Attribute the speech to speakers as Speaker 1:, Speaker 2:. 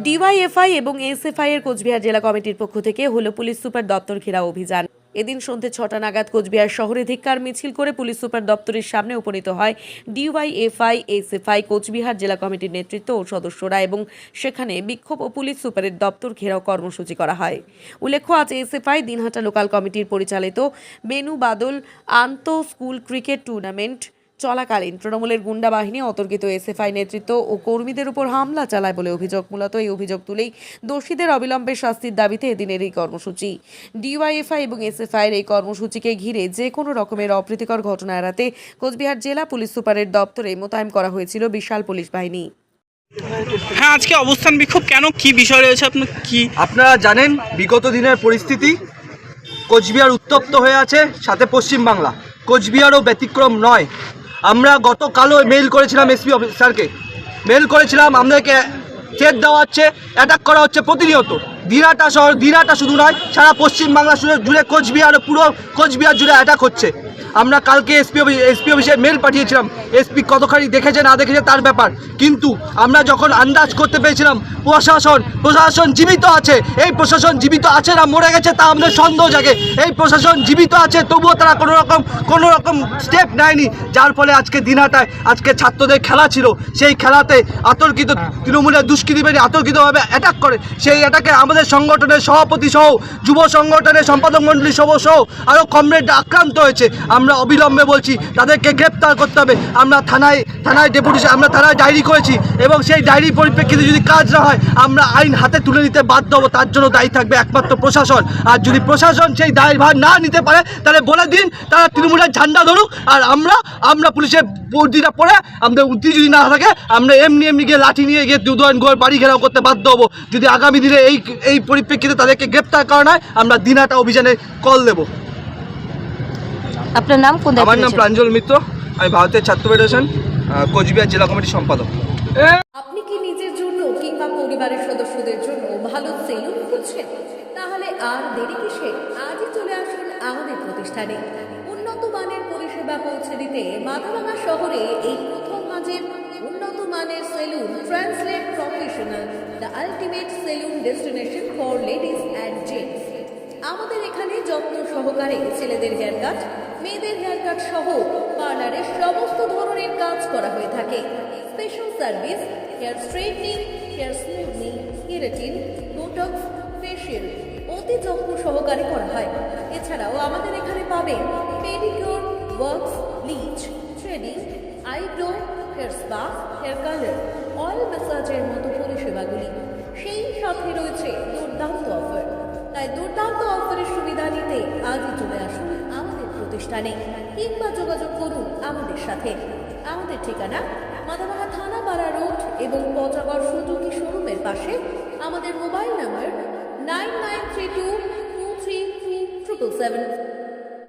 Speaker 1: DYFI এবং SFI এর কোচবিহার জেলা কমিটির পক্ষ থেকে হলো পুলিশ সুপার দপ্তর ঘেরাও অভিযান। এদিন সন্ধ্যে 6টা নাগাদ কোচবিহার শহরে ধিক্কার মিছিল করে পুলিশ সুপার দপ্তরের সামনে উপনীত হয় ডিওয়াইএফআই এসএফআই কোচবিহার জেলা কমিটির নেতৃত্ব ও সদস্যরা এবং সেখানে বিক্ষোভ ও পুলিশ সুপারের দপ্তর ঘেরাও কর্মসূচি করা হয়। উল্লেখ্য, আজ এসএফআই দিনহাটা লোকাল কমিটির পরিচালিত বেনু বাদল আন্ত স্কুল ক্রিকেট টুর্নামেন্ট চলাকালীন তৃণমূলের গুন্ডা বাহিনী অতর্কিত এসএফআই নেতৃত্ব ও কর্মীদের উপর হামলা চালায় বলে অভিযোগ। মূলত এই অভিযোগ তুলেই দোষীদের অবিলম্বে শাস্তির দাবিতে এদিনের এই কর্মসূচি। ডিওয়াইএফআই এবং এসএফআই এর এই কর্মসূচিকে ঘিরে যে কোনো রকমের অপ্রীতিকর ঘটনা এড়াতে কোচবিহার জেলা পুলিশ সুপারের দপ্তরে মোতায়েন করা হয়েছিল বিশাল পুলিশ বাহিনী।
Speaker 2: হ্যাঁ, আজকে অবস্থান বিক্ষোভ কেন, কি বিষয় রয়েছে
Speaker 3: আপনারা জানেন? বিগত দিনের পরিস্থিতি, কোচবিহার উত্তপ্ত হয়ে আছে, সাথে পশ্চিমবাংলা, কোচবিহারও ব্যতিক্রম নয়। আমরা গতকালও মেইল করেছিলাম এসপি অফিসারকে, মেইল করেছিলাম আমাদেরকে চেক দেওয়া হচ্ছে, অ্যাটাক করা হচ্ছে প্রতিনিয়ত। দিনহাটা শহর, দিনহাটা শুধু নয়, সারা পশ্চিমবাংলা জুড়ে কোচবিহার, পুরো কোচবিহার জুড়ে অ্যাটাক হচ্ছে। আমরা কালকে এসপি অফিসে মেল পাঠিয়েছিলাম, এসপি কতখানি দেখেছে না দেখেছে তার ব্যাপার, কিন্তু আমরা যখন আন্দাজ করতে পেরেছিলাম প্রশাসন জীবিত আছে, এই প্রশাসন জীবিত আছে না মরে গেছে তা আমাদের সন্দেহ জাগে। এই প্রশাসন জীবিত আছে, তবুও তারা কোনো রকম স্টেপ নেয়নি, যার ফলে আজকে দিনহাটায় আজকে ছাত্রদের খেলা ছিল, সেই খেলাতে আতর্কিত তৃণমূলের দুষ্কৃতী বাহিনী আতর্কিতভাবে অ্যাটাক করে। সেই অ্যাটাকে আমাদের সংগঠনের সভাপতি সহ, যুব সংগঠনের সম্পাদক মণ্ডলী সহ আরও কমরেডরা আক্রান্ত হয়েছে। আমরা অবিলম্বে বলছি তাদেরকে গ্রেপ্তার করতে হবে। আমরা থানায় ডেপুটেশন, আমরা থানায় ডায়েরি করেছি এবং সেই ডায়েরির পরিপ্রেক্ষিতে যদি কাজ না হয় আমরা আইন হাতে তুলে নিতে বাধ্য হবো। তার জন্য দায়ী থাকবে একমাত্র প্রশাসন। আর যদি প্রশাসন সেই দায়ভার না নিতে পারে তাহলে বলে দিন তারা তৃণমূলের ঝান্ডা ধরুক, আর আমরা পুলিশের বর্দিটা পরে আমাদের উদ্দি যদি না থাকে আমরা এমনি গিয়ে লাঠি নিয়ে গিয়ে দুদন গোল বাড়ি ঘেরাও করতে বাধ্য হবো। যদি আগামী দিনে এই পরিপ্রেক্ষিতে তাদেরকে গ্রেপ্তার করা নয়, আমরা দিনহাটা অভিযানে কল দেবো।
Speaker 4: আপনার নাম?
Speaker 3: আমার নাম প্রাঞ্জল মিত্র, আমি ভারতের ছাত্র ফেডারেশন কোচবিহার জেলা কমিটির সম্পাদক।
Speaker 5: আপনি কি নিজের জন্য কিংবা পরিবারের সদস্যদের জন্য ভালো সেলুন খুঁজছেন? তাহলে আর দেরি কিসে? আজই চলে আসুন আমাদের প্রতিষ্ঠানে। উন্নত মানের পরিষেবা পৌঁছে দিতে মাথাভাঙা শহরে এই প্রথম মাঝের উন্নত মানের salon translate professional, the ultimate salon destination for ladies and gents. আমাদের এখানে যত্ন সহকারে ছেলেদের হেয়ার কাট, মেয়েদের হেয়ার কাট সহ পার্লারের সমস্ত ধরনের কাজ করা হয়ে থাকে। Special service, hair straightening, hair smoothing, keratin, botox, facial অতি যত্ন সহকারে করা হয়। এছাড়াও আমাদের এখানে পাবেন pedicure, wax, bleach, threading, eyebrow, hair spa, hair colour, oil ম্যাসাজের মতো পরিষেবাগুলি। সেই সাথে রয়েছে দুর্দান্ত অফার। তাই দুর্দান্ত অফারের সুবিধা নিতে আজই চলে আসুন আমাদের প্রতিষ্ঠানে কিংবা যোগাযোগ করুন আমাদের সাথে। আমাদের ঠিকানা মাথাভাঙা থানাপাড়া রোড এবং পচাগড় সুজুকি শোরুমের পাশে। আমাদের মোবাইল নাম্বার 9932233777।